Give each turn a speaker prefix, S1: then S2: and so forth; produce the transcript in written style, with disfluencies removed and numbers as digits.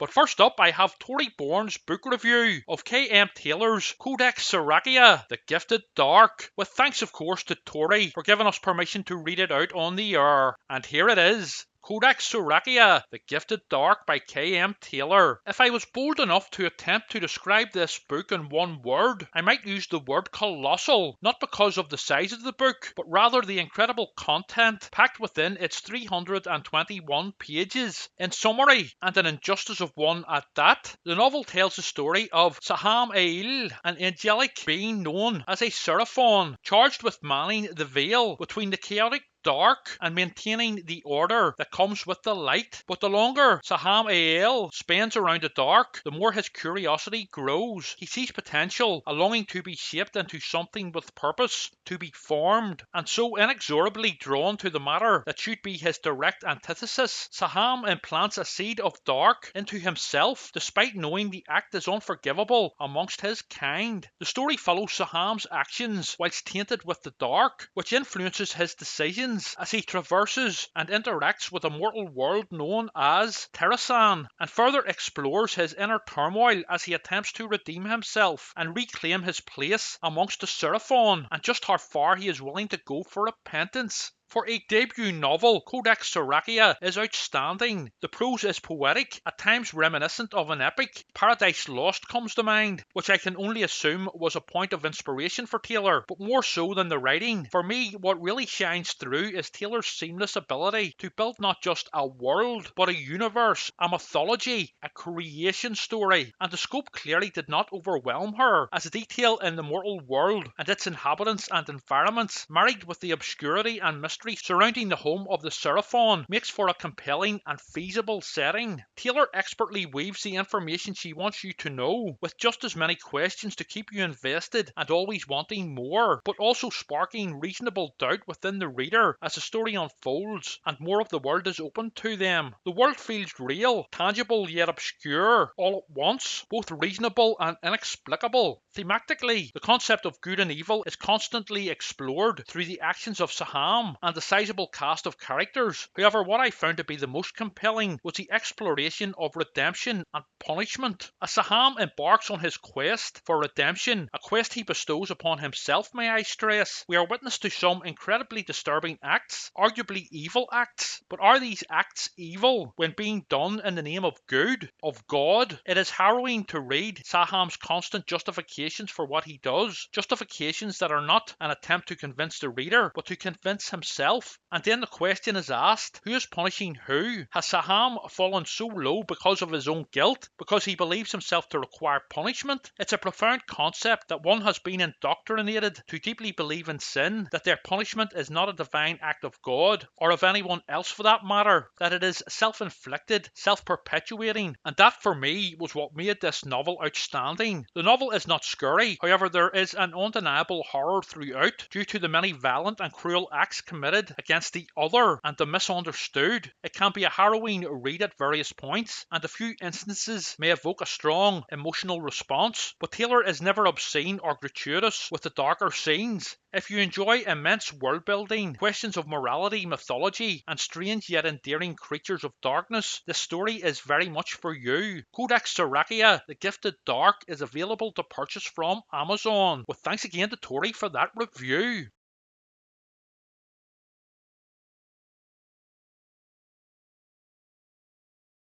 S1: But first up, I have Tori Borne's book review of K.M. Taylor's Codex Sohrakia, The Gifted Dark, with thanks of course to Tori for giving us permission to read it out on the air. And here it is. Codex Sohrakia, The Gifted Dark by K.M. Taylor. If I was bold enough to attempt to describe this book in one word, I might use the word colossal, not because of the size of the book, but rather the incredible content packed within its 321 pages. In summary, and an injustice of one at that, the novel tells the story of Saham, an angelic being known as a Seraphon, charged with manning the veil between the chaotic dark and maintaining the order that comes with the light. But the longer Saham spends around the dark, the more his curiosity grows. He sees potential, a longing to be shaped into something with purpose, to be formed, and so inexorably drawn to the matter that should be his direct antithesis. Saham implants a seed of dark into himself, despite knowing the act is unforgivable amongst his kind. The story follows Saham's actions whilst tainted with the dark, which influences his decisions as he traverses and interacts with a mortal world known as Terrasan, and further explores his inner turmoil as he attempts to redeem himself and reclaim his place amongst the Seraphon, and just how far he is willing to go for repentance. For a debut novel, Codex Sohrakia is outstanding. The prose is poetic, at times reminiscent of an epic. Paradise Lost comes to mind, which I can only assume was a point of inspiration for Taylor, but more so than the writing. For me, what really shines through is Taylor's seamless ability to build not just a world, but a universe, a mythology, a creation story, and the scope clearly did not overwhelm her, as the detail in the mortal world and its inhabitants and environments, married with the obscurity and mystery surrounding the home of the Seraphon, makes for a compelling and feasible setting. Taylor expertly weaves the information she wants you to know, with just as many questions to keep you invested and always wanting more, but also sparking reasonable doubt within the reader as the story unfolds and more of the world is opened to them. The world feels real, tangible yet obscure, all at once, both reasonable and inexplicable. Thematically, the concept of good and evil is constantly explored through the actions of Saham and a sizable cast of characters. However, what I found to be the most compelling was the exploration of redemption and punishment. As Saham embarks on his quest for redemption, a quest he bestows upon himself, may I stress, we are witness to some incredibly disturbing acts, arguably evil acts. But are these acts evil when being done in the name of good, of God? It is harrowing to read Saham's constant justifications for what he does, justifications that are not an attempt to convince the reader, but to convince himself. And then the question is asked, who is punishing who? Has Saham fallen so low because of his own guilt, because he believes himself to require punishment? It's a profound concept that one has been indoctrinated to deeply believe in sin, that their punishment is not a divine act of God, or of anyone else for that matter, that it is self-inflicted, self-perpetuating, and that for me was what made this novel outstanding. The novel is not scary, however there is an undeniable horror throughout due to the many violent and cruel acts committed against the other and the misunderstood. It can be a harrowing read at various points, and a few instances may evoke a strong emotional response, but Taylor is never obscene or gratuitous with the darker scenes. If you enjoy immense world building, questions of morality, mythology, and strange yet endearing creatures of darkness, this story is very much for you. Codex Sohrakia, The Gifted Dark, is available to purchase from Amazon. With thanks again to Tori for that review.